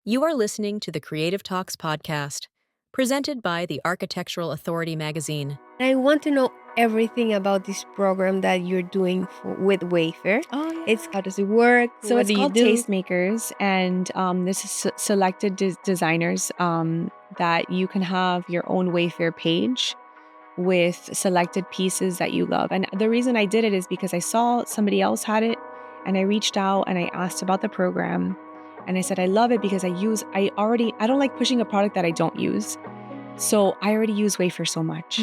You are listening to the Creative Talks podcast, presented by the Architectural Authority magazine. I want to know everything about this program that you're doing with WAYFAIR. Oh, yeah. How does it work? So what it's do you called do? Tastemakers, and this is selected designers that you can have your own WAYFAIR page with selected pieces that you love. And the reason I did it is because I saw somebody else had it, and I reached out and I asked about the program, and I said I love it because I don't like pushing a product that I don't use. So I already use WAYFAIR so much.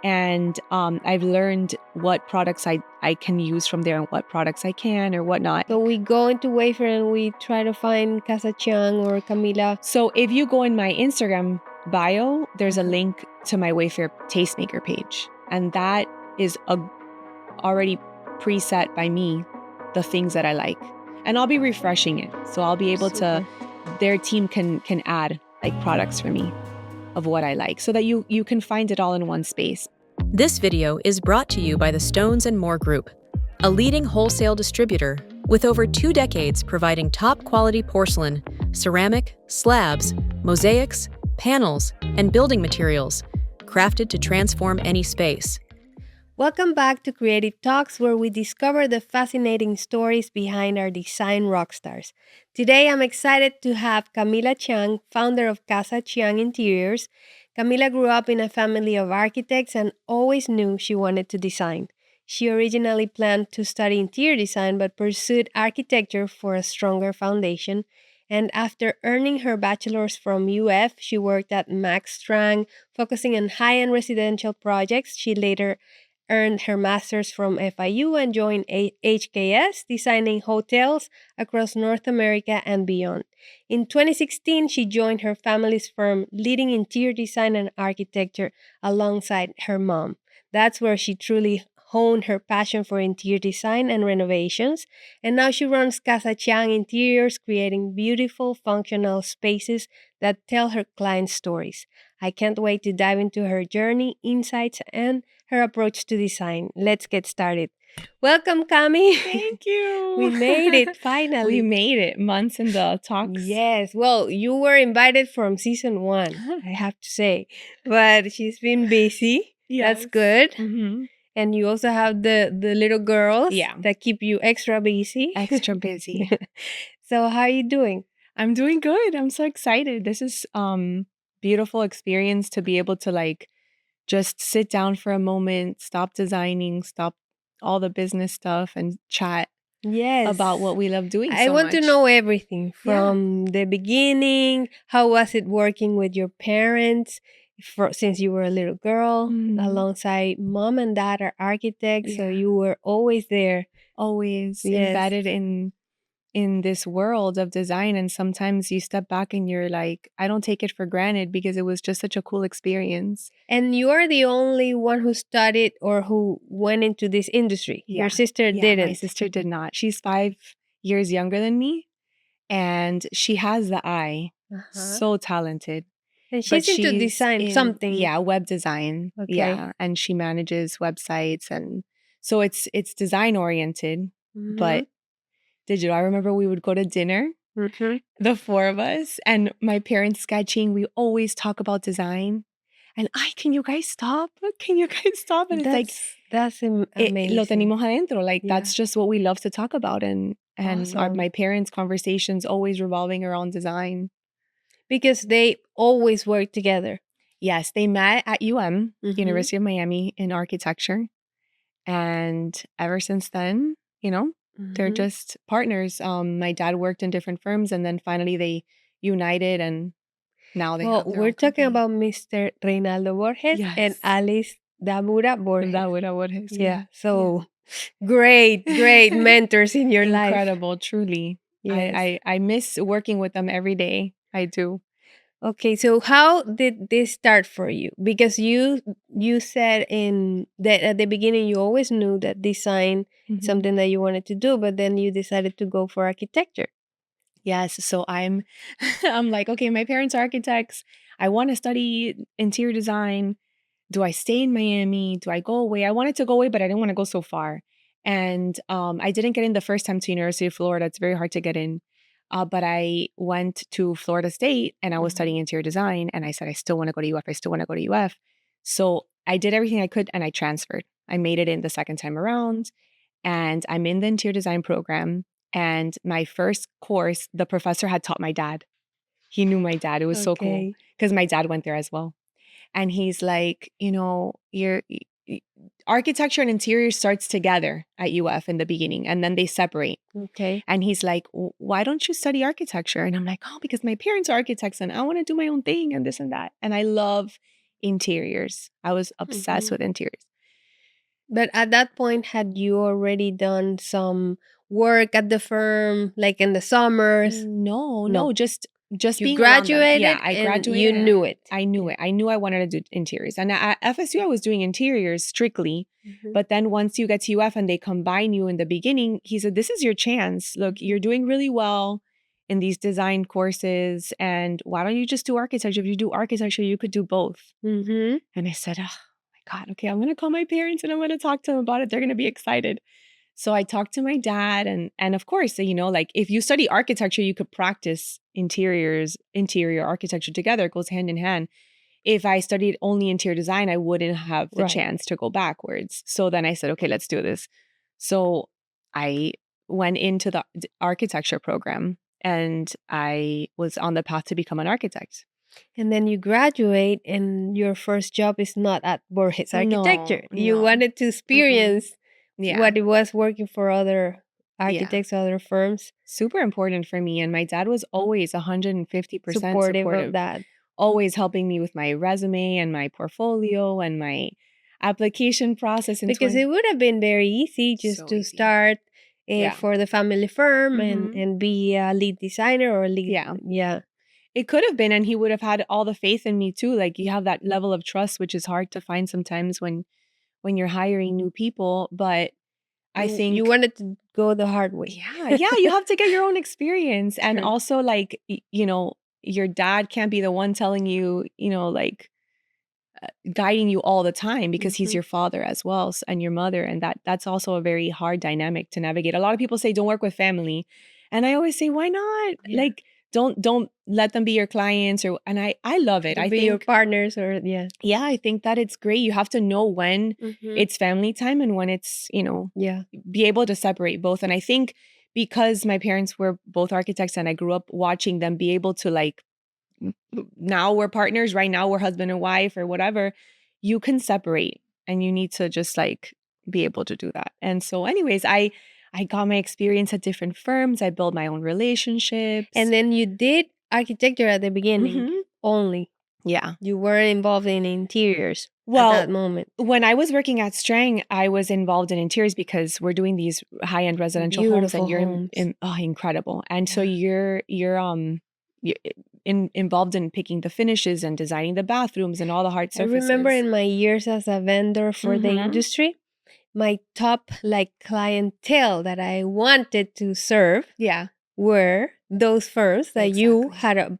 And I've learned what products I can use from there and what products I can or whatnot. So we go into WAYFAIR and we try to find Casa Chiang or Camila. So if you go in my Instagram bio, there's a link to my WAYFAIR Tastemaker page. And that is already preset by me, the things that I like. And I'll be refreshing it. So I'll be able to, their team can add like products for me of what I like so that you can find it all in one space. This video is brought to you by the Stones & More Group, a leading wholesale distributor with over 2 decades providing top-quality porcelain, ceramic, slabs, mosaics, panels, and building materials, crafted to transform any space. Welcome back to Creative Talks, where we discover the fascinating stories behind our design rockstars. Today, I'm excited to have Camila Chiang, founder of Casa Chiang Interiors. Camila grew up in a family of architects and always knew she wanted to design. She originally planned to study interior design but pursued architecture for a stronger foundation. And after earning her bachelor's from UF, she worked at Max Strang, focusing on high-end residential projects. She later earned her master's from FIU and joined HKS, designing hotels across North America and beyond. In 2016, she joined her family's firm, leading interior design and architecture alongside her mom. That's where she truly honed her passion for interior design and renovations, and now she runs Casa Chiang Interiors, creating beautiful, functional spaces that tell her clients' stories. I can't wait to dive into her journey, insights, and her approach to design. Let's get started. Welcome, Cami. Thank you. We made it, finally. We made it. Months in the talks. Yes. Well, you were invited from season 1, I have to say. But she's been busy. Yes. That's good. Mm-hmm. And you also have the little girls that keep you extra busy. Extra busy. So how are you doing? I'm doing good. I'm so excited. This is beautiful experience to be able to like just sit down for a moment, stop designing, stop all the business stuff and chat about what we love doing. I want to know everything from the beginning. How was it working with your parents since you were a little girl? Alongside mom and dad are architects, so you were always there. Always embedded in this world of design, and sometimes you step back and you're like, I don't take it for granted because it was just such a cool experience. And you are the only one who studied or who went into this industry. Your sister didn't. My sister did not. She's 5 years younger than me, and she has the eye. So talented. And she's into design, something. Yeah, web design. Okay. Yeah, and she manages websites, and so it's design oriented, but digital. I remember we would go to dinner, the 4 of us, and my parents sketching. We always talk about design. And can you guys stop? Can you guys stop? And that's amazing. Lo tenemos adentro. Like that's just what we love to talk about. And awesome. my parents' conversations always revolving around design. Because they always work together. Yes, they met at University of Miami in architecture. And ever since then, they're just partners. My dad worked in different firms, and then finally they united, and now they have their we're own talking company. about Mr. Reynaldo Borges and Alice Damura Borges. Damura Borges. Yeah. So great mentors in your life. Incredible, truly. Yes. I miss working with them every day. I do. Okay, so how did this start for you? Because you said at the beginning you always knew that design is something that you wanted to do, but then you decided to go for architecture. Yes, so I'm like, okay, my parents are architects. I want to study interior design. Do I stay in Miami? Do I go away? I wanted to go away, but I didn't want to go so far. And I didn't get in the first time to University of Florida. It's very hard to get in. But I went to Florida State and I was studying interior design. And I said, I still want to go to UF. I still want to go to UF. So I did everything I could and I transferred. I made it in the second time around. And I'm in the interior design program. And my first course, the professor had taught my dad. He knew my dad. It was so cool because my dad went there as well. And he's like, your architecture and interior starts together at UF in the beginning and then they separate. Okay. And he's like, why don't you study architecture? And I'm like, oh, because my parents are architects and I want to do my own thing and this and that. And I love interiors. I was obsessed with interiors. But at that point, had you already done some work at the firm, like in the summers? No, just You being around them. graduated, Yeah, I and graduated. you knew it. I knew it. I knew I wanted to do interiors. And at FSU, I was doing interiors strictly. But then once you get to UF and they combine you in the beginning, he said, this is your chance. Look, you're doing really well in these design courses. And why don't you just do architecture? If you do architecture, you could do both. And I said, oh my God, okay, I'm going to call my parents and I'm going to talk to them about it. They're going to be excited. So I talked to my dad and of course, like if you study architecture, you could practice interior architecture together. It goes hand in hand. If I studied only interior design, I wouldn't have the chance to go backwards. So then I said, okay, let's do this. So I went into the architecture program and I was on the path to become an architect. And then you graduate and your first job is not at Borges Architecture. You wanted to experience what it was working for other architects, other firms. Super important for me. And my dad was always 150% supportive of that. Always helping me with my resume and my portfolio and my application process. Because it would have been very easy just to start for the family firm and be a lead designer or lead. Yeah. It could have been, and he would have had all the faith in me too. Like you have that level of trust, which is hard to find sometimes when you're hiring new people. But I think you wanted to go the hard way. Yeah, you have to get your own experience. And also like, your dad can't be the one telling you, guiding you all the time because he's your father as well and your mother. And that's also a very hard dynamic to navigate. A lot of people say don't work with family. And I always say, why not? Yeah. Like, don't let them be your clients and I love it. I think your partners or Yeah, I think that it's great. You have to know when it's family time and when it's, be able to separate both. And I think because my parents were both architects and I grew up watching them be able to like, now we're partners, right now we're husband and wife or whatever, you can separate and you need to just like be able to do that. And so anyways, I got my experience at different firms. I built my own relationships. And then you did architecture at the beginning only. Yeah. You weren't involved in interiors at that moment. When I was working at Strang, I was involved in interiors because we're doing these high-end residential homes and you're incredible. And so you're involved in picking the finishes and designing the bathrooms and all the hard surfaces. I remember in my years as a vendor for the industry, my top clientele that I wanted to serve were those firms that you had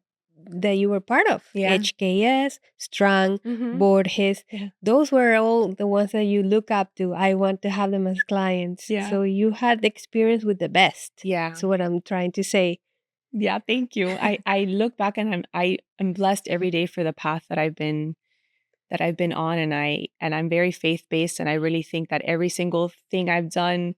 that you were part of. HKS, Strang, Borges. Those were all the ones that you look up to. I want to have them as clients. So you had the experience with the best. That's what I'm trying to say. Yeah, thank you. I look back and I'm blessed every day for the path that I've been on, and I'm very faith-based, and I really think that every single thing I've done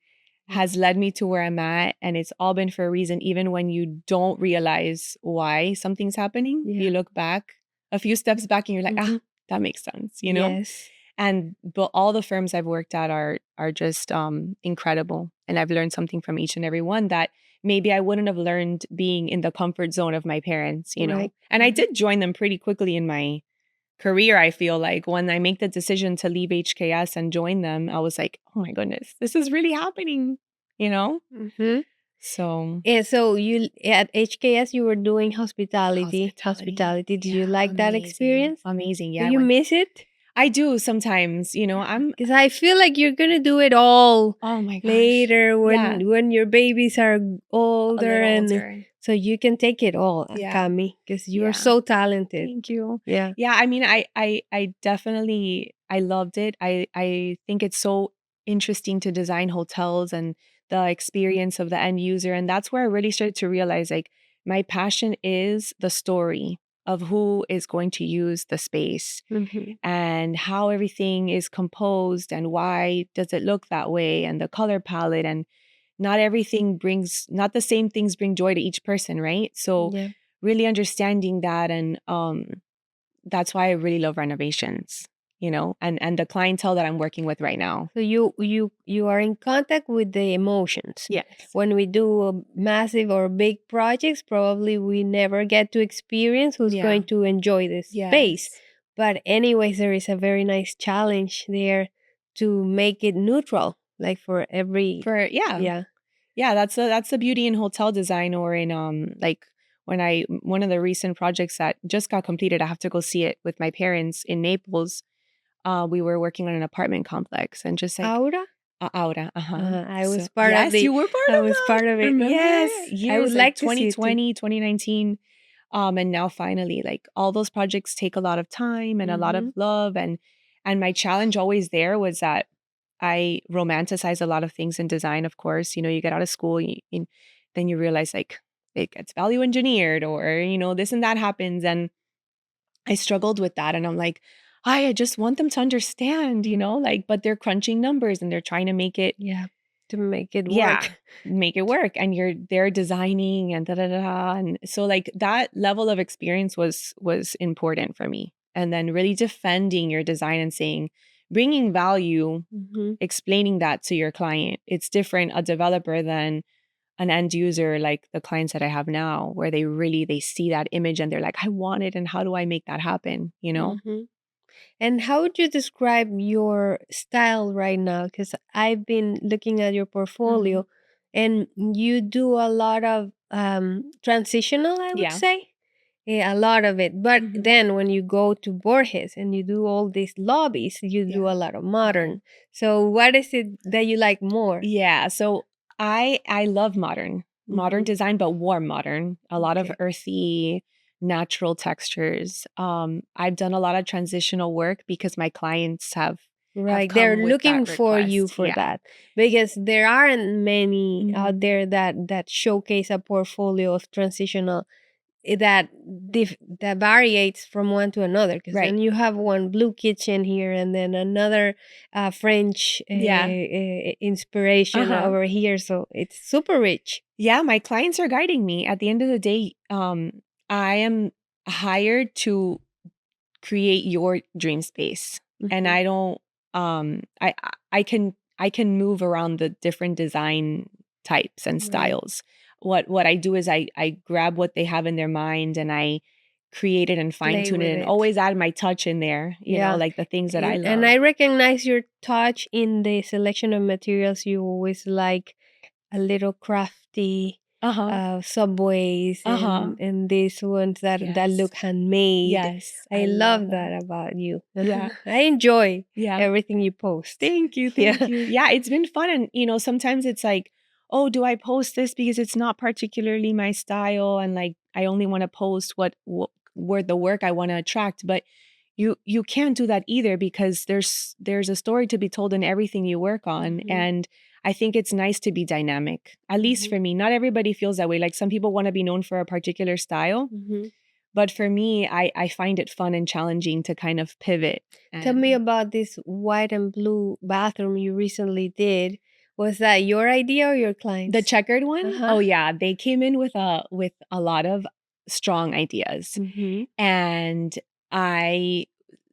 has led me to where I'm at, and it's all been for a reason. Even when you don't realize why something's happening, you look back a few steps back and you're like, that makes sense, Yes. But all the firms I've worked at are just incredible, and I've learned something from each and every one that maybe I wouldn't have learned being in the comfort zone of my parents, know. And I did join them pretty quickly in my career. I feel like when I make the decision to leave HKS and join them, I was like, oh my goodness, this is really happening, So and so you at HKS you were doing hospitality. Did you like that experience? Amazing. Yeah. Do you miss it? I do sometimes, because I feel like you're gonna do it all. Oh my gosh. Later when your babies are older and so you can take it all, Cami, because you are so talented. Thank you. Yeah. Yeah. I mean, I definitely, I loved it. I think it's so interesting to design hotels and the experience of the end user. And that's where I really started to realize like my passion is the story of who is going to use the space and how everything is composed and why does it look that way and the color palette. And not the same things bring joy to each person, right? So Yeah. really understanding that, and that's why I really love renovations, and the clientele that I'm working with right now. So you are in contact with the emotions. Yes. When we do massive or big projects, probably we never get to experience who's Yeah. going to enjoy this space. Yes. But anyways, there is a very nice challenge there to make it neutral, like for every Yeah, that's the beauty in hotel design, or in like one of the recent projects that just got completed, I have to go see it with my parents in Naples. We were working on an apartment complex, and just like Aura. Aura. I was So, part of yes, the. you were part I of was that. part of it. Remember? Yes, I Years would like like to see it too. 2020, 2019. And now finally, like all those projects take a lot of time and a lot of love. And my challenge always there was that I romanticize a lot of things in design. Of course, you get out of school, then you realize like it gets value engineered, or, this and that happens. And I struggled with that. And I'm like, I just want them to understand, like, but they're crunching numbers and they're trying to make it, to make it yeah, work. make it work. And they're designing and da da da da. And so like that level of experience was important for me. And then really defending your design and saying, bringing value, explaining that to your client. It's different, a developer, than an end user, like the clients that I have now, where they see that image and they're like, I want it. And how do I make that happen? And how would you describe your style right now? Because I've been looking at your portfolio and you do a lot of transitional, I would Yeah. say. Yeah, a lot of it. But then when you go to Borges and you do all these lobbies, you do a lot of modern. So what is it that you like more? Yeah. So I love modern design, but warm modern. A lot of earthy, natural textures. I've done a lot of transitional work because my clients have Right. come They're with looking that for you request. for that because there aren't many out there that showcase a portfolio of transitional that that varies from one to another. Because Right. then you have one blue kitchen here, and then another French inspiration over here. So it's super rich. Yeah, my clients are guiding me. At the end of the day, I am hired to create your dream space, and I don't. I can move around the different design types and styles. What I do is I grab what they have in their mind and I create it and fine tune it, and always add my touch in there. You know, like the things that I love. And I recognize your touch in the selection of materials. You always like a little crafty subways and these ones that look handmade. Yes, I love that about you. Yeah. I enjoy Yeah. everything you post. Thank you. Thank you. Yeah, it's been fun. And, sometimes it's like, oh, do I post this because it's not particularly my style? And like, I only want to post what the work I want to attract. But you can't do that either, because there's a story to be told in everything you work on. And I think it's nice to be dynamic, at least for me. Not everybody feels that way. Like some people want to be known for a particular style. But for me, I find it fun and challenging to kind of pivot. Tell me about this white and blue bathroom you recently did. Was that your idea or your client's? The checkered one? Oh yeah, they came in with a lot of strong ideas. And I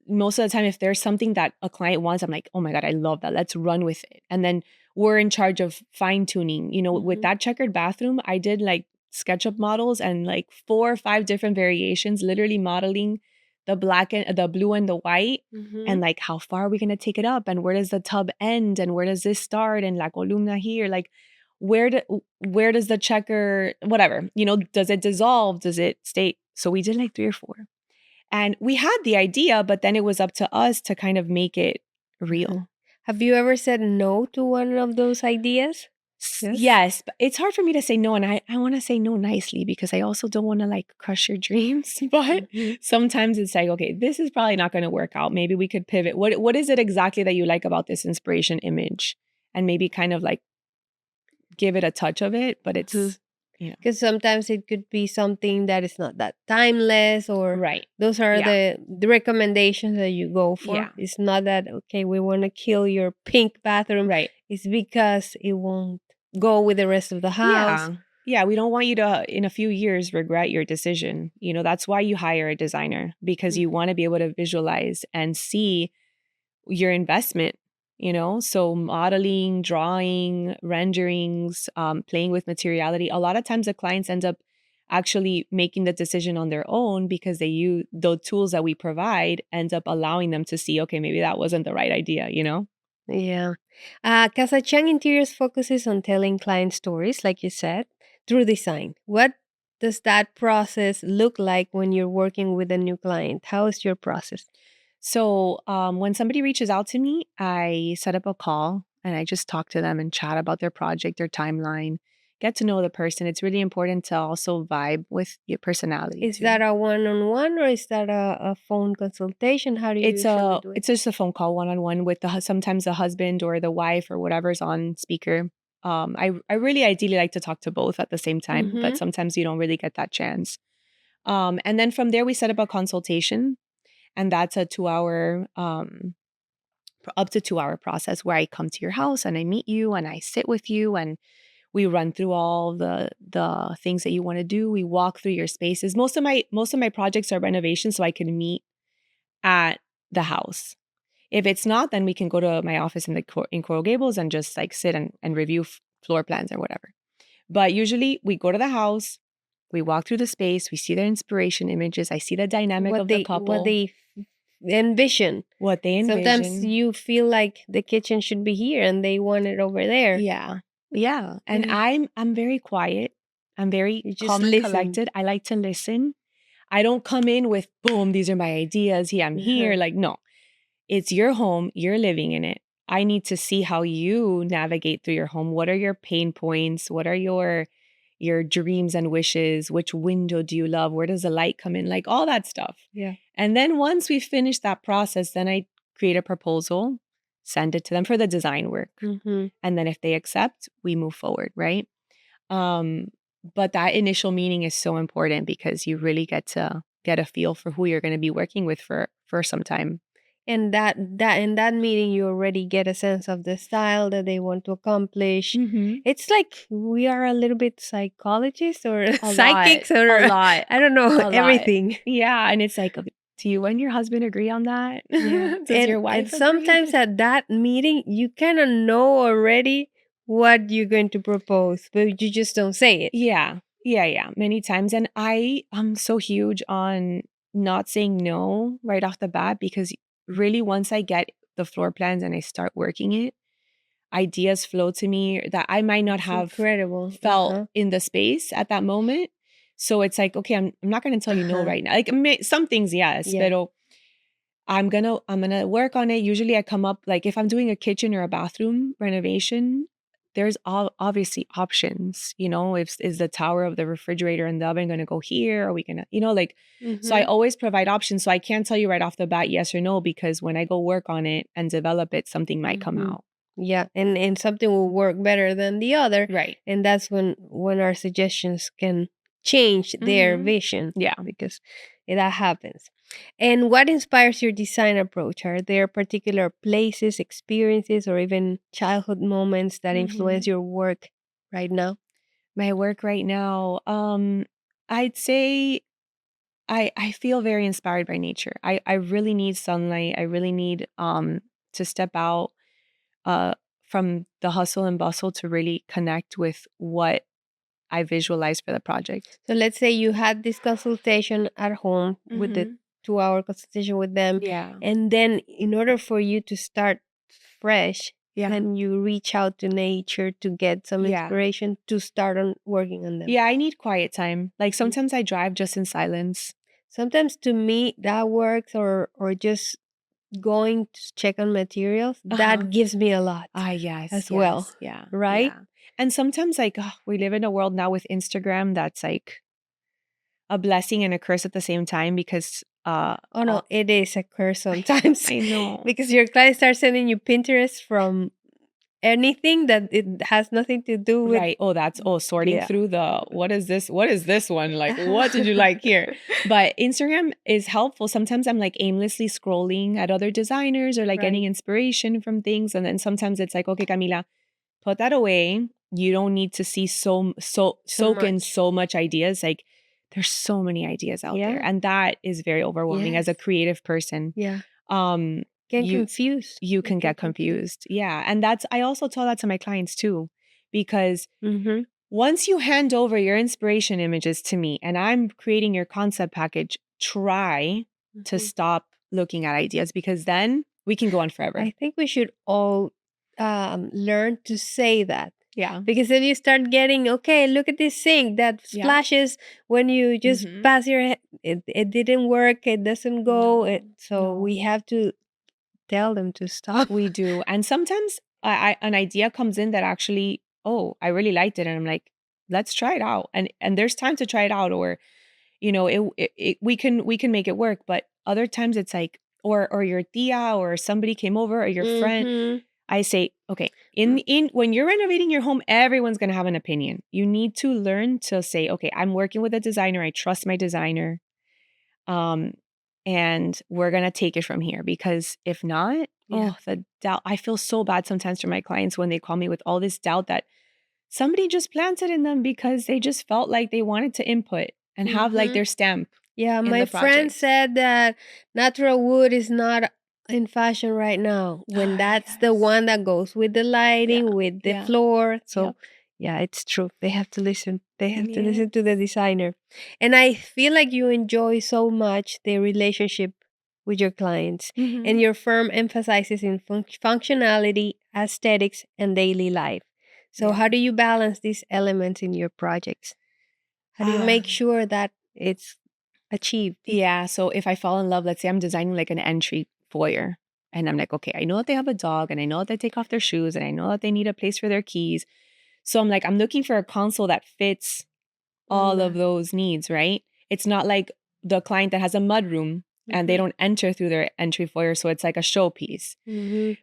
most of the time, if there's something that a client wants, I'm like, oh my God, I love that. Let's run with it. And then we're in charge of fine tuning. With that checkered bathroom, I did like SketchUp models and like 4 or 5 different variations, literally modeling the black and the blue and the white, and like how far are we gonna take it up, and where does the tub end, and where does this start, and la columna here, like where does the checker, whatever, does it dissolve, does it stay? So we did like 3 or 4. And we had the idea, but then it was up to us to kind of make it real. Have you ever said no to one of those ideas? Yes, but it's hard for me to say no. And I want to say no nicely, because I also don't want to like crush your dreams. But sometimes it's like, okay, this is probably not going to work out. Maybe we could pivot. What is it exactly that you like about this inspiration image? And maybe kind of like give it a touch of it, but it's, because sometimes it could be something that is not that timeless, or right. those are Yeah. the recommendations that you go for. Yeah. It's not that, okay, we want to kill your pink bathroom. Right. It's because it won't go with the rest of the house. Yeah, we don't want you to, in a few years, regret your decision. That's why you hire a designer, because you want to be able to visualize and see your investment, So modeling, drawing, renderings, playing with materiality. A lot of times the clients end up actually making the decision on their own because they use the tools that we provide, end up allowing them to see, okay, maybe that wasn't the right idea, Yeah. Casa Chiang Interiors focuses on telling client stories, like you said, through design. What does that process look like when you're working with a new client? How is your process? So when somebody reaches out to me, I set up a call and I just talk to them and chat about their project, their timeline, get to know the person. It's really important to also vibe with your personality Is too. that a one-on-one, or is that a phone consultation? How do you usually do it? It's just a phone call one-on-one with sometimes the husband or the wife or whatever's on speaker. I really ideally like to talk to both at the same time, but sometimes you don't really get that chance. And then from there we set up a consultation, and that's a 2-hour up to 2-hour process where I come to your house and I meet you and I sit with you and we run through all the things that you want to do. We walk through your spaces. Most of my projects are renovations, so I can meet at the house. If it's not, then we can go to my office in Coral Gables and just like sit and review floor plans or whatever. But usually we go to the house, we walk through the space, we see their inspiration images. I see the dynamic of the couple. What they envision. What they envision. Sometimes you feel like the kitchen should be here and they want it over there. Yeah. Yeah. And I'm very quiet. I'm very calm and collected. I like to listen. I don't come in with, boom, these are my ideas. Yeah, I'm here. Like, no. It's your home. You're living in it. I need to see how you navigate through your home. What are your pain points? What are your dreams and wishes? Which window do you love? Where does the light come in? Like all that stuff. Yeah. And then once we finish that process, then I create a proposal, send it to them for the design work. And then if they accept, we move forward, right? But that initial meeting is so important because you really get to get a feel for who you're going to be working with for some time. And that in that meeting, you already get a sense of the style that they want to accomplish. It's like we are a little bit psychologists or psychics or a lot. I don't know, everything. Yeah, and it's like, do you and your husband agree on that? Yeah. Does your wife agree? Sometimes at that meeting, you kind of know already what you're going to propose, but you just don't say it. Yeah, many times. And I'm so huge on not saying no right off the bat, because really once I get the floor plans and I start working it, ideas flow to me that I might not have felt in the space at that moment. So it's like, okay, I'm not going to tell you no right now. Like some things, yes, but I'm gonna work on it. Usually I come up, like if I'm doing a kitchen or a bathroom renovation, there's obviously options, is the tower of the refrigerator and the oven going to go here? Are we going to, so I always provide options. So I can't tell you right off the bat, yes or no, because when I go work on it and develop it, something might come out. Yeah. And something will work better than the other. Right. And that's when our suggestions can change their vision. Yeah. Because that happens. And what inspires your design approach? Are there particular places, experiences, or even childhood moments that influence your work right now? My work right now, I'd say I feel very inspired by nature. I really need sunlight. I really need to step out from the hustle and bustle to really connect with what I visualize for the project. So let's say you had this consultation at home with the 2-hour consultation with them. Yeah. And then in order for you to start fresh, then you reach out to nature to get some inspiration to start on working on them. Yeah, I need quiet time. Like sometimes I drive just in silence. Sometimes to me that works, or just going to check on materials, that gives me a lot. Yes. As well. Yeah. Right? Yeah. And sometimes like we live in a world now with Instagram that's like a blessing and a curse at the same time, because it is a curse sometimes. I know. Because your clients start sending you Pinterest from anything that it has nothing to do with. Right. Sorting Yeah. through what is this one? Like, what did you like here? But Instagram is helpful. Sometimes I'm like aimlessly scrolling at other designers or like getting Right. inspiration from things. And then sometimes it's like, okay, Camila, put that away. You don't need to see soak in much. so much ideas. Like there's so many ideas out there. Yeah. And that is very overwhelming as a Yes. creative person. Yeah. Um Get you confused. you can get confused. Yeah. And I also tell that to my clients too, because Mm-hmm. once you hand over your inspiration images to me and I'm creating your concept package, try to stop looking at ideas because then we can go on forever. I think we should all learn to say that. Yeah. Because then you start getting, okay, look at this sink that Yeah. splashes when you just Mhm. pass your head. It didn't work. It doesn't go. No, So no. we have to tell them to stop. We do. And sometimes an idea comes in that actually, oh, I really liked it. And I'm like, let's try it out. And there's time to try it out, or, you know, we can make it work. But other times it's like, or your tia or somebody came over or your friend. Mhm. I say, okay, in when you're renovating your home, everyone's gonna have an opinion. You need to learn to say, okay, I'm working with a designer. I trust my designer. And we're gonna take it from here, because if not, Yeah. the doubt. I feel so bad sometimes for my clients when they call me with all this doubt that somebody just planted in them because they just felt like they wanted to input and have like their stamp. Yeah, in my the friend project. said that natural wood is not in fashion right now, when that's the Yes. one that goes with the lighting, Yeah, with the yeah. floor. So Yep. yeah, it's true. They have to listen. They have to Yeah. listen to the designer. And I feel like you enjoy so much the relationship with your clients. Mhm. And your firm emphasizes in functionality, aesthetics, and daily life. So Yeah. how do you balance these elements in your projects? How do you make sure that it's achieved? Yeah. So if I fall in love, let's say I'm designing like an entry foyer, and I'm like, okay, I know that they have a dog, and I know that they take off their shoes, and I know that they need a place for their keys. So I'm like, I'm looking for a console that fits all of those needs, right? It's not like the client that has a mudroom and they don't enter through their entry foyer. So it's like a showpiece.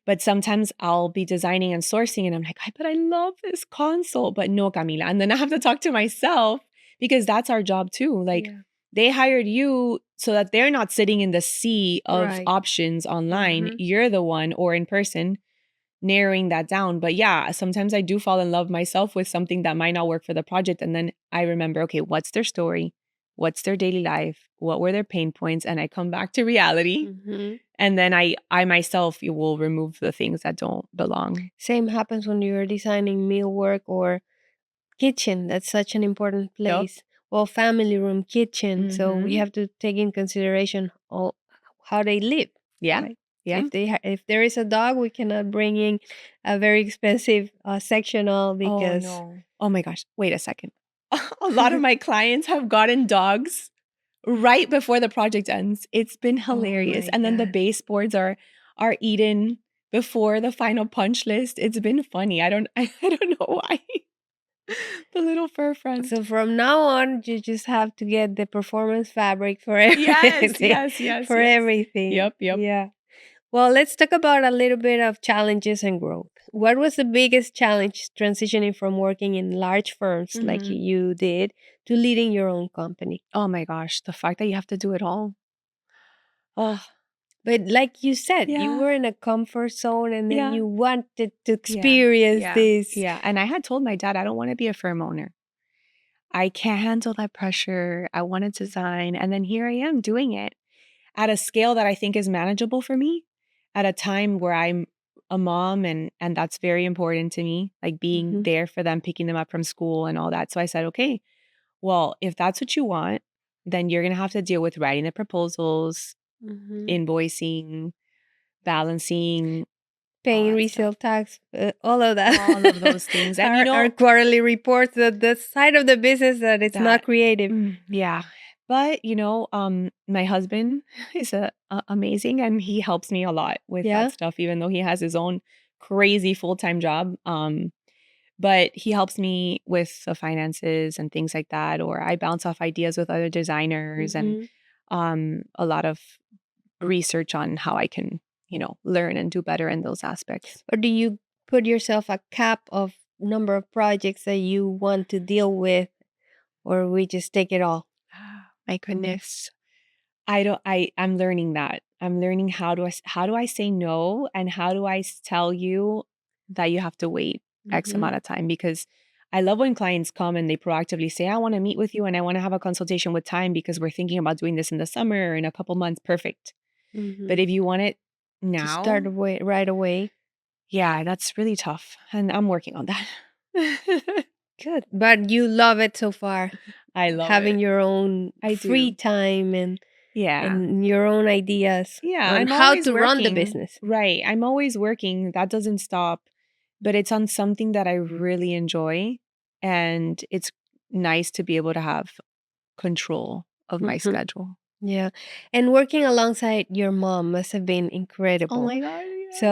But sometimes I'll be designing and sourcing and I'm like, but I love this console. But no, Camila. And then I have to talk to myself, because that's our job too. Like they hired you so that they're not sitting in the sea of Right. options online. You're the one, or in person, narrowing that down. But yeah, sometimes I do fall in love myself with something that might not work for the project. And then I remember, okay, what's their story? What's their daily life? What were their pain points? And I come back to reality. And then I myself will remove the things that don't belong. Same happens when you're designing mealwork or kitchen. That's such an important place. Well, family room, kitchen. So we have to take in consideration all how they live. Yeah. Right? Yeah. If there is a dog, we cannot bring in a very expensive sectional, because Oh my gosh. Wait a second. A lot of my clients have gotten dogs right before the project ends. It's been hilarious. And then the baseboards are eaten before the final punch list. It's been funny. I don't know why. The little fur friend. So from now on, you just have to get the performance fabric for everything. Yes. For everything. Yep. Yeah. Well, let's talk about a little bit of challenges and growth. What was the biggest challenge transitioning from working in large firms like you did to leading your own company? Oh my gosh, the fact that you have to do it all. Oh, But like you said, you yeah. were in a comfort zone and then Yeah. you wanted to experience this. Yeah. And I had told my dad, I don't want to be a firm owner. I can't handle that pressure. I want to design. And then here I am doing it at a scale that I think is manageable for me, at a time where I'm a mom, and that's very important to me, like being there for them, picking them up from school and all that. So I said, okay, well, if that's what you want, then you're going to have to deal with writing the proposals, invoicing, balancing, Paying that resale tax, all of that. all of those things. And our quarterly reports, the side of the business that it's not creative. Yeah. But my husband is amazing, and he helps me a lot with that stuff, even though he has his own crazy full-time job. But he helps me with the finances and things like that, or I bounce off ideas with other designers and a lot of research on how I can, learn and do better in those aspects. Or do you put yourself a cap of number of projects that you want to deal with, or we just take it all? My goodness. I'm learning that. I'm learning how do I say no, and how do I tell you that you have to wait X Mhm. amount of time, because I love when clients come and they proactively say, I want to meet with you and I want to have a consultation with time because we're thinking about doing this in the summer or in a couple months. Perfect. But Mhm. if you want it To start now, away right away. yeah, that's really tough. And I'm working on that. Good. But you love it so far, I love having it. your own I free do. time and Yeah. your own ideas Yeah, on I'm how always to run the working. business. Right. I'm always working. That doesn't stop, but it's on something that I really enjoy. And it's nice to be able to have control of my Mhm. schedule. Yeah. And working alongside your mom must have been Oh incredible. my God. Yeah. So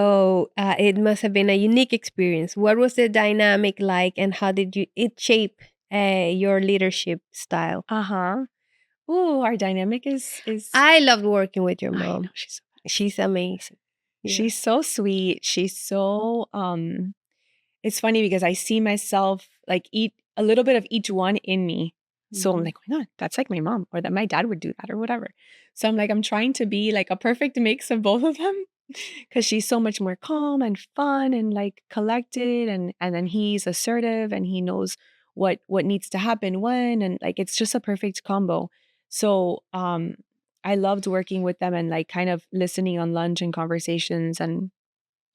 it must have been a unique experience. What was the dynamic like, and how did it shape your leadership style? Uh-huh. Oh, our dynamic is I loved working with your I know mom. She's amazing. Yeah. she's so sweet. She's so it's funny because I see myself like eat a little bit of each one in me. So I'm Mhm. like, why not? That's like my mom, or that my dad would do that, or whatever. So I'm like, I'm trying to be like a perfect mix of both of them because she's so much more calm and fun and like collected, and then he's assertive and he knows what needs to happen when, and like it's just a perfect combo. So I loved working with them and like kind of listening on lunch and conversations, and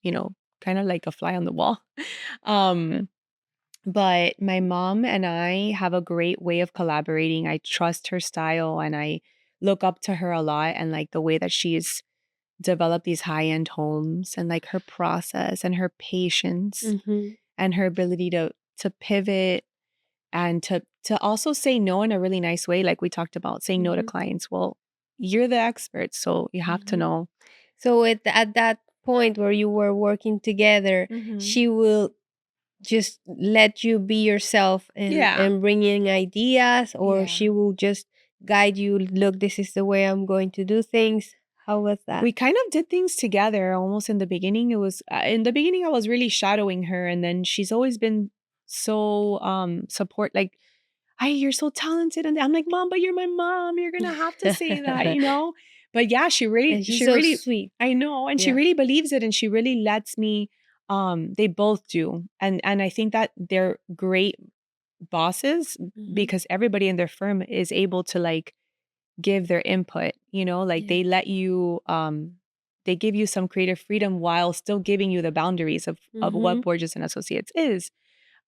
you know, kind of like a fly on the wall. Um, but my mom and I have a great way of collaborating. I trust her style and I look up to her a lot, and like the way that she's developed these high-end homes, and like her process and her patience Mhm. and her ability to pivot and to also say no in a really nice way, like we talked about saying no to Mhm. clients. Well, you're the expert, so you have to Mhm. know. So at that point where you were working together, Mhm. she will just let you be yourself and Yeah. bring in ideas, or Yeah. she will just guide you, look, this is the way I'm going to do things. How was that? We kind of did things together almost in the beginning. It was in the beginning I was really shadowing her, and then she's always been so support, like, "Hey, you're so talented." And I'm like, "Mom, but you're my mom. You're going to have to say that, you know?" But yeah, And she's she so really sweet. I know, and she Yeah. really believes it, and she really lets me they both do. And I think that they're great bosses Hmm. because everybody in their firm is able to like give their input, you know, like Yeah. they let you they give you some creative freedom while still giving you the boundaries of what Hmm. Borges and Associates is.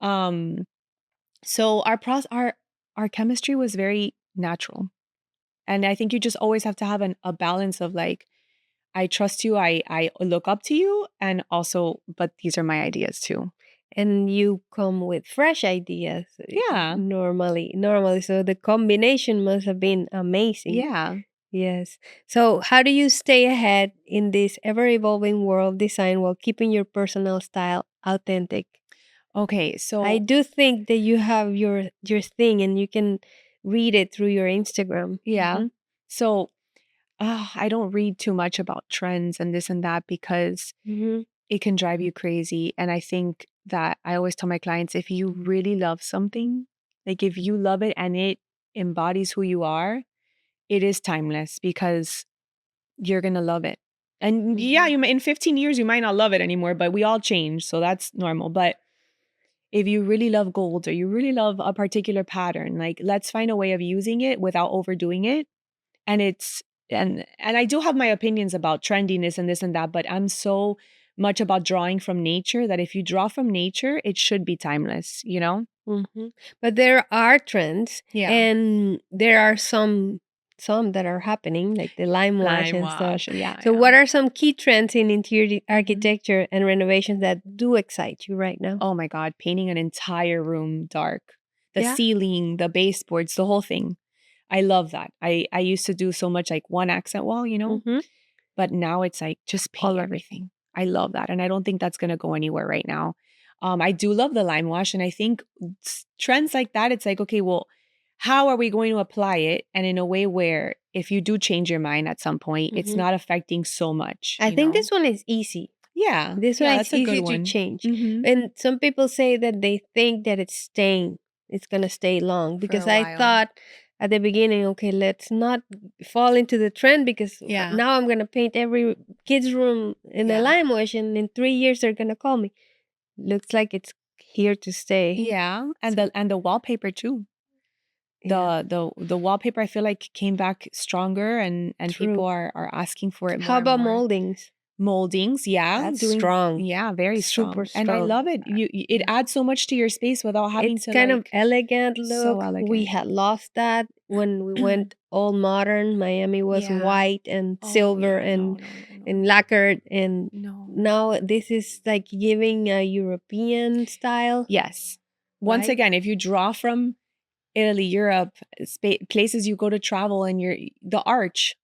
Um so our chemistry was very natural. And I think you just always have to have a balance of like, I trust you, I look up to you, and also but these are my ideas too. And you come with fresh ideas, Yeah. normally. So the combination must have been amazing. Yeah. Yes. So, how do you stay ahead in this ever evolving world design while keeping your personal style authentic? Okay, I so do think that you have your thing, and you can read it through your Instagram. yeah. Hmm. So I don't read too much about trends and this and that because Hmm. it can drive you crazy. And I think that I always tell my clients, if you really love something, like if you love it and it embodies who you are, it is timeless because you're going to love it. And yeah, Hmm. you in 15 years, you might not love it anymore, but we all change. So that's normal. But if you really love gold or you really love a particular pattern, like let's find a way of using it without overdoing it. And it's and I do have my opinions about trendiness and this and that, but I'm so much about drawing from nature that if you draw from nature, it should be timeless, you know? Hmm. But there are trends, Yeah. and there are some that are happening, like the lime wash Lime and stuff. wash. Yeah, So, yeah. what are some key trends in interior Mhm. architecture and renovations that do excite you right now? Oh my God, painting an entire room dark. The Yeah. ceiling, the baseboards, the whole thing. I love that. I used to do so much like one accent wall, you know? Hmm. But now it's like just All paint of it. everything. I love that. And I don't think that's going to go anywhere right now. I do love the lime wash. And I think trends like that, it's like, okay, well, how are we going to apply it? And in a way where if you do change your mind at some point, it's Hmm. not affecting so much, I you think know? this one is easy. Yeah. This Yeah, one that's is a good easy to one. change. Mm-hmm. And some people say that they think that it's staying. It's gonna stay long For because a I while. thought at the beginning, okay, let's not fall into the trend because Yeah. now I'm gonna paint every kid's room in a Yeah. lime wash, and in 3 years they're gonna call me. Looks like it's here to stay. Yeah. And So- the wallpaper too. Yeah. The wallpaper I feel like came back stronger and True. people are asking for it more. How about and more. moldings? Moldings? Yeah. That's strong. Yeah, very Super strong. And I strong. love it. It adds so much to your space without having It's to kind like of elegant so look. elegant. We had lost that when we went all modern. Miami was Yeah. white and Oh, silver yeah. and No. and lacquered, and No. now this is like giving a European style. Yes. Once Right? again, if you draw from Italy, Europe, places you go to travel, and the arch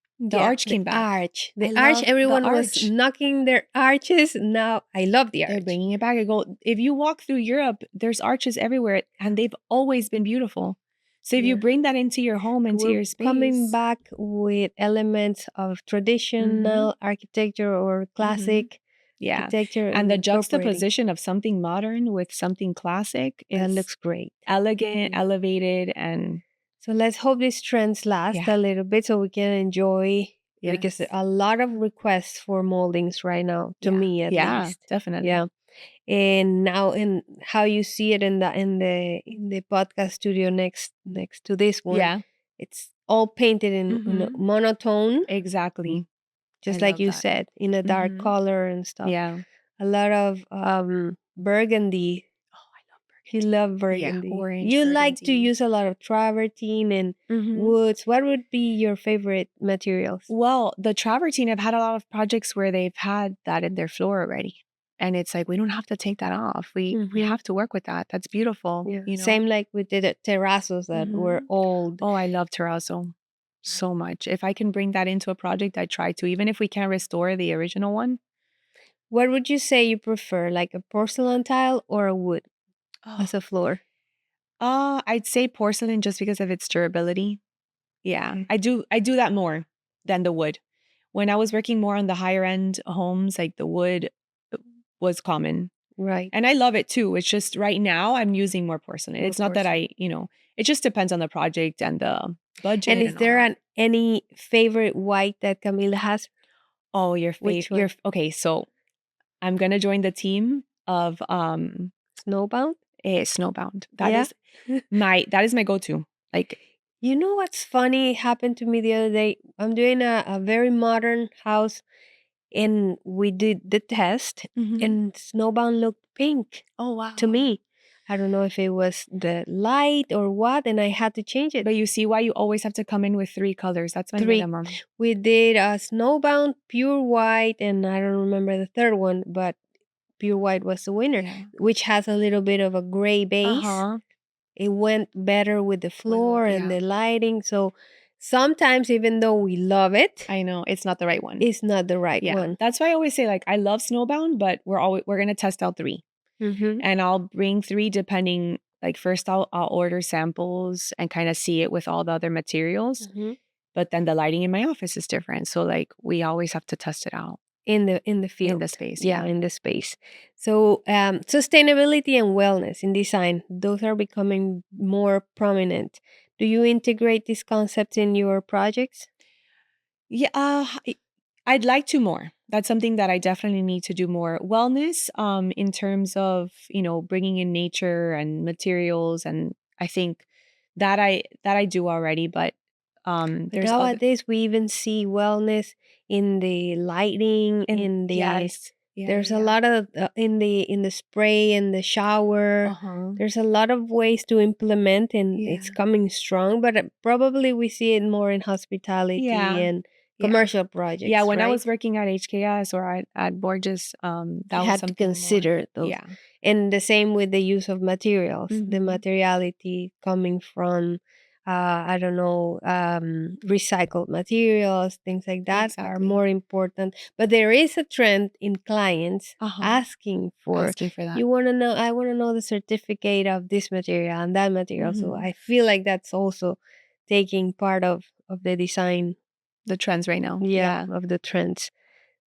came back. The I arch. love Everyone the was arch. knocking their arches. Now I love the They're arch. bringing it back. I go, if you walk through Europe, there's arches everywhere, and they've always been beautiful. So if you Yeah. bring that into your home, into We're your space, coming back with elements of traditional architecture or classic yeah, architecture, and the incorporating. juxtaposition of something modern with something classic That is looks great. elegant, Yeah. elevated, and So let's hope these trends last Yeah. a little bit so we can enjoy, because there Yes. are a lot of requests for moldings right now, to Yeah. me at Yeah, least. definitely. Yeah. And now, in how you see it in the podcast studio next to this one, Yeah, it's all painted in a Mhm. monotone, exactly. just I like love you that. said, in a dark Mhm. color and stuff. Yeah. A lot of burgundy. Oh, I love You burgundy. love burgundy. Yeah, orange, You like to burgundy. use a lot of travertine and Mhm. woods. What would be your favorite materials? Well, the travertine, I've had a lot of projects where they've had that in their floor already. And it's like, we don't have to take that off. We Mhm. have to work with that. That's beautiful. Yeah. You know? Same like with the terrazos that were Mhm. old. Oh, I love terrazzo so much. If I can bring that into a project, I try to, even if we can't restore the original one. What would you say you prefer, like a porcelain tile or a wood Oh. as a floor? I'd say porcelain just because of its durability. Yeah. Okay. I do that more than the wood. When I was working more on the higher end homes, like the wood was common. Right. And I love it too. It's just right now I'm using more porcelain. More It's not that it just depends on the project and the budget. And is all there that. any favorite white that Camila has? Oh, your Which favorite. one? Okay, so I'm gonna join the team of Snowbound? Snowbound. Yeah. That is my go-to. Like, You know what's funny happened to me the other day? I'm doing a very modern house, and we did the test, and Snowbound looked pink oh wow. to me. I don't know if it was the light or what, and I had to change it. But you see why you always have to come in with 3 colors. That's my 3. minimum. We did a Snowbound, pure white, and I don't remember the third one, but pure white was the winner, Yeah. which has a little bit of a gray base. Uh-huh. It went better with the floor and yeah. the lighting. So sometimes, even though we love it, I know it's not the right one. it's not the right Yeah. one. That's why I always say, like, I love Snowbound, but we're gonna test out 3. Mm-hmm. And I'll bring 3 depending. Like, first I'll order samples and kind of see it with all the other materials. Mm-hmm. But then the lighting in my office is different. So like we always have to test it out. In the field, In the space, yeah, yeah. in the space. So sustainability and wellness in design, those are becoming more prominent. Do you integrate these concepts in your projects? Yeah, I'd like to more. That's something that I definitely need to do more. Wellness, in terms of, bringing in nature and materials, and I think that I do already, but But there's other nowadays, we even see wellness in the lighting, in the yes. Yeah, there's yeah, a lot of in the spray and the shower. Uh-huh. There's a lot of ways to implement, and it's Yeah. coming strong. But probably we see it more in hospitality Yeah. and Yeah. commercial projects. Yeah, when I right? was working at HKS or at Borges, that You was had to something more. consider those. Yeah. And the same with the use of materials, the Mhm. materiality coming from, I don't know, recycled materials, things like that are Exactly. more important. But there is a trend in clients Uh-huh. asking for, Asking for that. you want to know, I want to know the certificate of this material and that material. So Mhm. I feel like that's also taking part of the design, The trends right now. yeah, of the trends.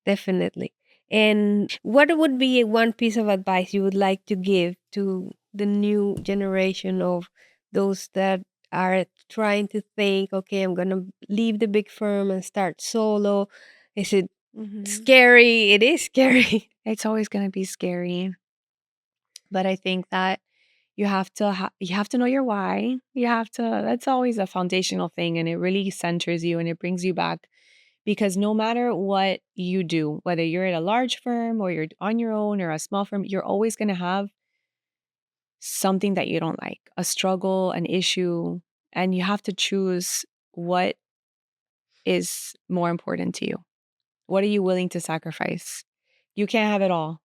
Definitely. And what would be one piece of advice you would like to give to the new generation of those that are trying to think, okay, I'm going to leave the big firm and start solo? Is it scary? It is scary. It's always going to be scary. But I think that you have to know your why. That's always a foundational thing, and it really centers you and it brings you back, because no matter what you do, whether you're at a large firm or you're on your own or a small firm, you're always going to have something that you don't like, a struggle, an issue, and you have to choose what is more important to you. What are you willing to sacrifice? You can't have it all.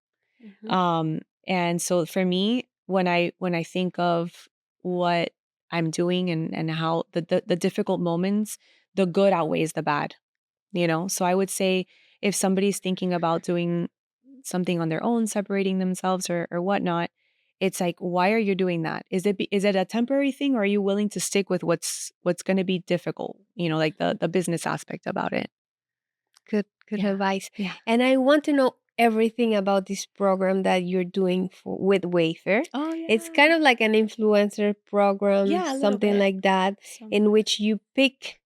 And so for me, when I think of what I'm doing and how the difficult moments, the good outweighs the bad, So I would say, if somebody's thinking about doing something on their own, separating themselves or whatnot, it's like, why are you doing that? Is it a temporary thing, or are you willing to stick with what's going to be difficult? Like the business aspect about it. Good Yeah. advice. Yeah. And I want to know everything about this program that you're doing with WAYFAIR. Oh yeah. It's kind of like an influencer program, Yeah, a little something bit. like that, in which you pick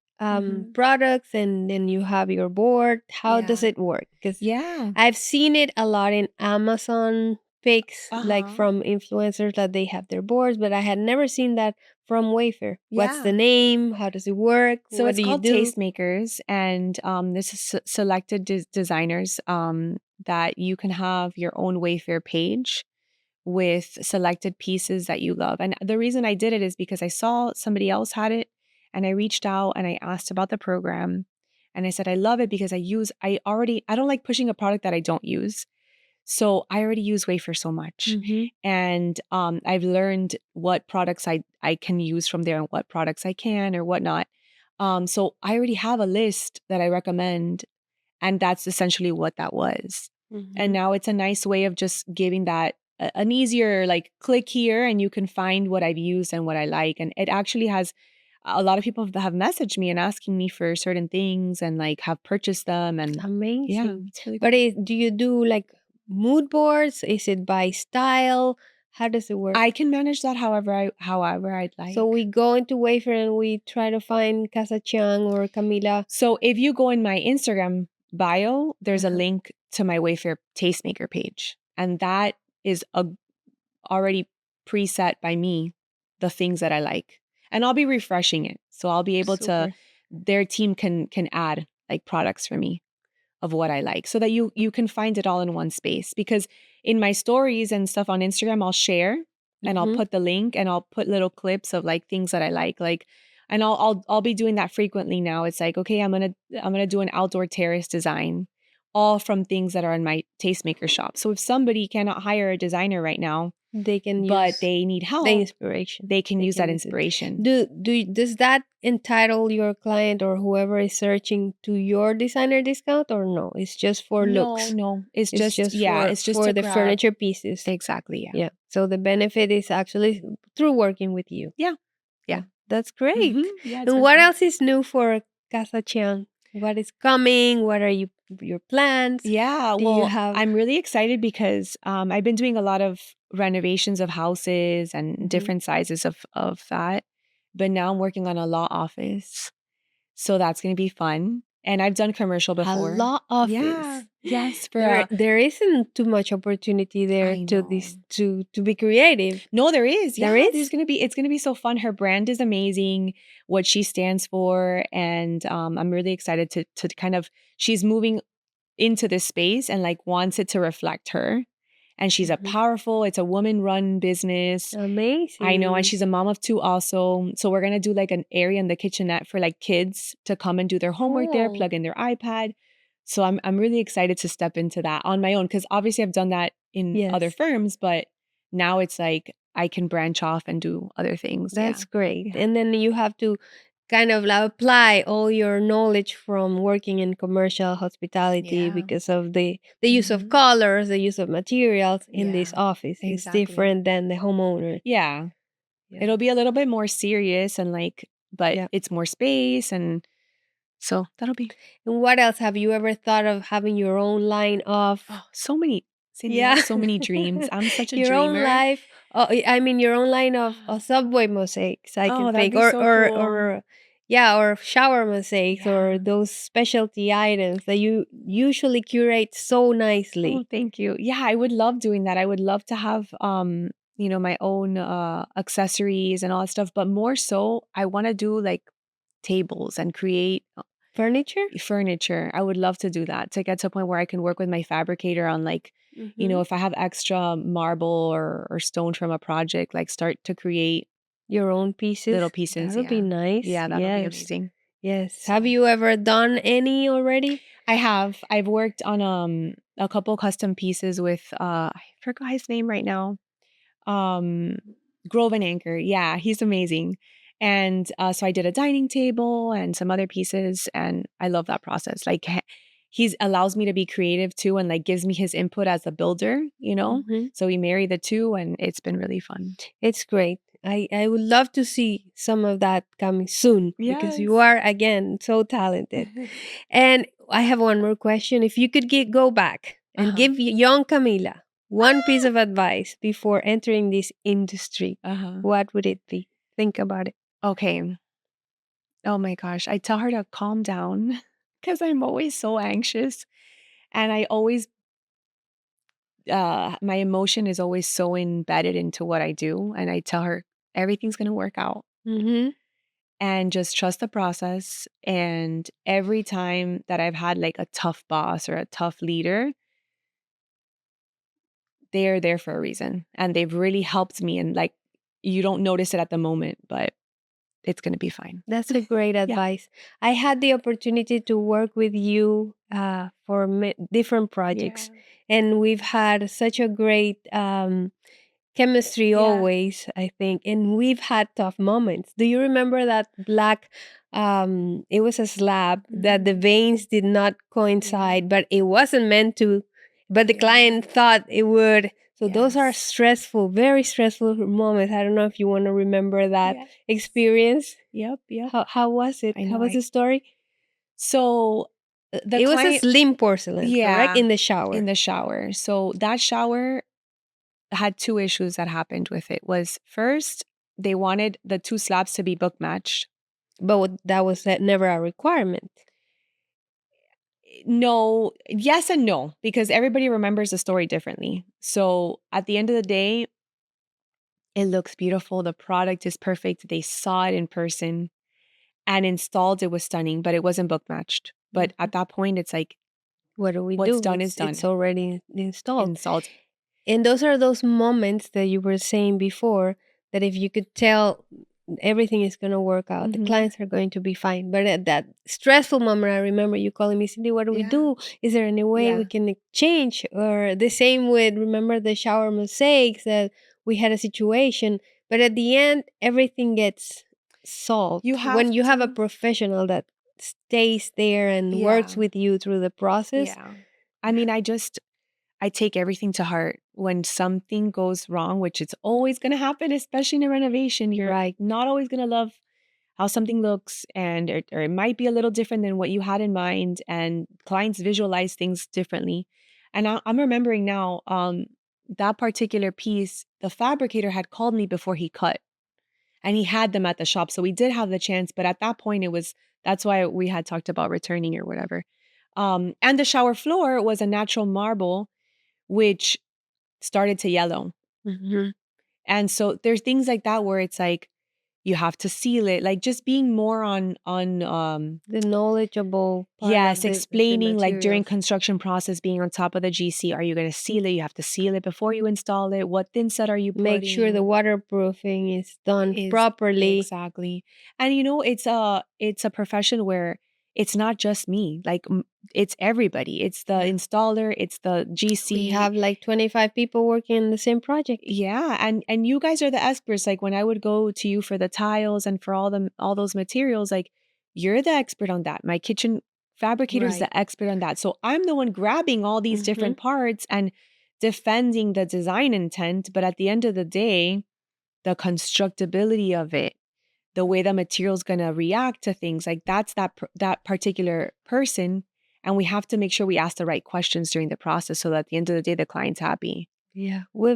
products and then you have your board. How does Yeah. it work? Because Yeah. I've seen it a lot in Amazon pics, like Uh-huh. from influencers that they have their boards, but I had never seen that from WAYFAIR. What's the Yeah. name? How does it work? So What it's do you called do? Tastemakers, and this is selected designers that you can have your own Wayfair page with selected pieces that you love. And the reason I did it is because I saw somebody else had it, and I reached out and I asked about the program, and I said I love it because I don't like pushing a product that I don't use. So I already use Wayfair so much. And I've learned what products I can use from there and what products I can or whatnot. So I already have a list that I recommend, and that's essentially what that was. And now it's a nice way of just giving that an easier, like, click here and you can find what I've used and what I like. And it actually has a lot of people have messaged me and asking me for certain things and like have purchased them. And yeah, Amazing. it's really But cool. do you do like mood boards? Is it by style? How does it work? I can manage that however I'd So like. we go into Wayfair and we try to find Casa Chiang or Camila. So if you go in my Instagram bio, there's a link to my Wayfair Tastemaker page, and that is already preset by me, the things that I like. And I'll be refreshing it. So I'll be able to, Super. their team can add like products for me of what I like, so that you can find it all in one space. Because in my stories and stuff on Instagram, I'll share and I'll put the link and I'll put little clips of like things that I like, and I'll be doing that frequently now. It's like, okay, I'm gonna do an outdoor terrace design, all from things that are in my tastemaker shop. So if somebody cannot hire a designer right now, They can but use they need the help, inspiration. they can use that use it. inspiration. Does that entitle your client or whoever is searching to your designer discount, or no? It's just for looks. No, it's It's just, yeah, for it's just to the grab. furniture pieces. Exactly, yeah. Yeah. So the benefit is actually through working with you. Yeah. Yeah. That's great. Yeah, it's And really what fun. else is new for Casa Chiang? What is coming? What are your plans? Yeah, Do you well, have I'm really excited because I've been doing a lot of renovations of houses and different sizes of that. But now I'm working on a law office. So that's going to be fun. And I've done commercial a before. law office? Yeah. Yes, for There isn't too much opportunity there I to know. to be creative. No, there is. There Yeah, is? it's gonna be so fun. Her brand is amazing, what she stands for, and I'm really excited to kind of, she's moving into this space and like wants it to reflect her. And she's a powerful, it's a woman-run business. Amazing. I know, and she's a mom of two also. So we're gonna do like an area in the kitchenette for like kids to come and do their homework there, Cool. plug in their iPad. So I'm really excited to step into that on my own, because obviously I've done that in other Yes. firms, but now it's like I can branch off and do other things. That's great. Yeah. And then you have to kind of like apply all your knowledge from working in commercial hospitality Yeah. because of the use of colors, the use of materials in this Yeah, office is exactly. different than the homeowner. Yeah. Yeah. It'll be a little bit more serious and like, but Yeah. it's more space. And So that'll be And what else have you ever thought of having your own line of? so many. Cindy, I Yeah. have so many dreams. I'm such a Your own dreamer. life. Oh, I mean, your own line of subway mosaics, I can Oh, that'd think. be so cool. Or shower mosaics, or Yeah. those specialty items that you usually curate so Oh, nicely. thank you. Yeah, I would love doing that. I would love to have my own accessories and all that stuff, but more so I want to do like tables and create Furniture? furniture. I would love to do that, to get to a point where I can work with my fabricator on like, Mm-hmm. if I have extra marble or stone from a project, like start to create Your own pieces. little pieces. That'll be Yeah. nice. Yeah, that'll be Yes. amazing. Yes. So Have you ever done any already? I have. I've worked on a couple custom pieces with I forgot his name right now. Um Grove and Anchor. Yeah, he's amazing. And so I did a dining table and some other pieces, and I love that process. Like he's allows me to be creative too, and like gives me his input as a builder, Mm-hmm. So we marry the two, and it's been really fun. It's great. I would love to see some of that coming soon because you Yes. are, again, so talented. And I have one more question. If you could go back and Uh-huh. give young Camila one piece of advice before entering this industry, Uh-huh. what would it be? Think about it. Okay. Oh my gosh. I tell her to calm down because I'm always so anxious. And I always, my emotion is always so embedded into what I do. And I tell her everything's going to work out Mm-hmm. and just trust the process. And every time that I've had like a tough boss or a tough leader, they are there for a reason. And they've really helped me. And like, you don't notice it at the moment, but it's going to be fine. That's a great Yeah. advice. I had the opportunity to work with you for different projects, and we've had such a great chemistry Yeah. always, I think. And we've had tough moments. Do you remember that black? It was a slab that the veins did not coincide, but it wasn't meant to. But the client thought it would. So those are Yes. stressful, very stressful moments. I don't know if you want to remember that Yes. experience. Yep. Yep. How was it? I How know. was the story? So the It was a client, slim porcelain, correct? yeah, In the in shower. the shower. So that shower had two issues that happened with it. Was first, they wanted the two slabs to be book matched. But that was never a requirement. No, yes and no, because everybody remembers the story differently. So at the end of the day, it looks beautiful. The product is perfect. They saw it in person and installed. It was stunning, but it wasn't book matched. But at that point, it's like, What do we what's do? done is It's done. already installed. Installed. And those are those moments that you were saying before, that if you could tell everything is going to work out, the Mhm. clients are going to be fine. But at that stressful moment, I remember you calling me, Cindy, what do we Yeah. do? Is there any way Yeah. we can exchange? Or the same with, remember the shower mosaics, that we had a situation. But at the end, everything gets solved. You have When you have a to. professional that stays there and works Yeah. with you through the process. Yeah. I mean, I take everything to heart. When something goes wrong, which it's always going to happen, especially in a renovation, you're Right. not always going to love how something looks, and or it might be a little different than what you had in mind, and clients visualize things differently. And I'm remembering now, that particular piece, the fabricator had called me before he cut, and he had them at the shop. So we did have the chance, but at that point that's why we had talked about returning or whatever. And the shower floor was a natural marble, which started to yellow. Mhm. And so there's things like that where it's like, you have to seal it, like just being more on The knowledgeable part yes, of the explaining like during materials. construction process, being on top of the GC. Are you going to seal it? You have to seal it before you install it. What thin set are you Make sure the putting? waterproofing is done Is properly. exactly. And it's a profession where it's not just me. Like it's everybody. It's the Yeah. installer, it's the We GC. have like 25 people working in the same project. Yeah, and you guys are the experts. Like when I would go to you for the tiles and for all those materials, like you're the expert on that. My kitchen fabricator is Right. the expert on that. So I'm the one grabbing all these Mhm. different parts and defending the design intent, but at the end of the day, the constructability of it, the way the material's going to react to things. Like that particular person. And we have to make sure we ask the right questions during the process so that at the end of the day, the client's happy. Yeah, we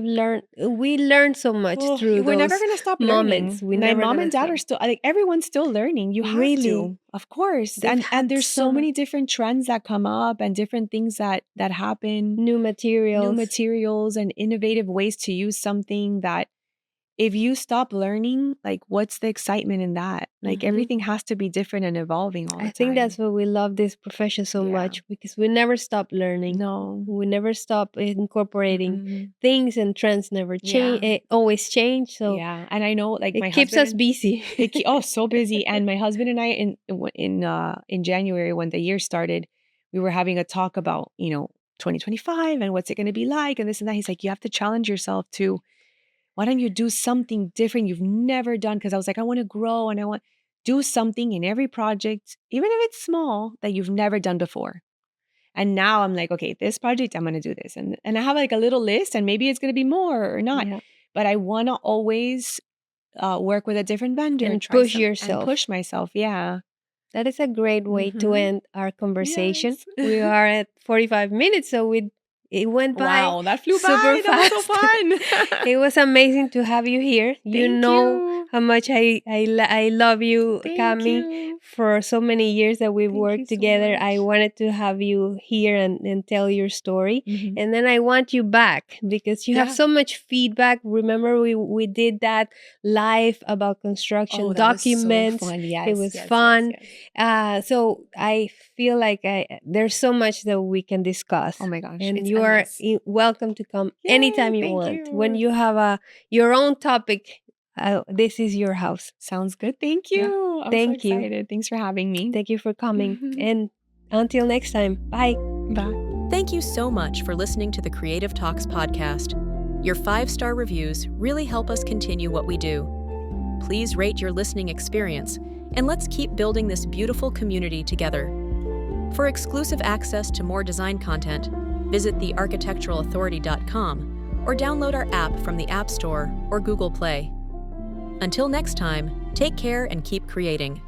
learned so much through we're those never going to stop moments. learning. My mom and dad are still, like, everyone's still learning. You have Really? to, of course. They've And there's so many different trends that come up and different things that happen. New materials And innovative ways to use something that if you stop learning, like, what's the excitement in that? Like, everything has to be different and evolving all the time. I think that's why we love this profession so much, because we never stop learning. No. We never stop incorporating things, and trends never change. It always change. So yeah, and I know, like, it keeps us busy. So busy. And my husband and I, in January, when the year started, we were having a talk about 2025 and what's it going to be like and this and that. He's like, you have to challenge yourself to. Why don't you do something different you've never done? Because I was like, I want to grow and I want do something in every project, even if it's small, that you've never done before. And now I'm like, okay, this project, I'm going to do this. And I have like a little list, and maybe it's going to be more or not. Yeah. But I want to always work with a different vendor and push yourself. And push myself. Yeah. That is a great way to end our conversation. Yes. We are at 45 minutes, so it went by. Wow, that flew super by. Fast. That was so fun. It was amazing to have you here. Thank you. How much I love you, Cami. For so many years that we've worked together, I wanted to have you here and tell your story. And then I want you back because you have so much feedback. Remember, we did that live about construction documents. Was so fun. Yes, it was fun. Yes. So I feel like there's so much that we can discuss. Oh my gosh. And you are welcome to come anytime you want. You. When you have your own topic, this is your house. Sounds good. Thank you. Yeah. I'm so excited. Thanks for having me. Thank you for coming. And until next time, bye. Bye. Thank you so much for listening to the Creative Talks podcast. Your 5-star reviews really help us continue what we do. Please rate your listening experience, and let's keep building this beautiful community together. For exclusive access to more design content, visit thearchitecturalauthority.com or download our app from the App Store or Google Play. Until next time, take care and keep creating.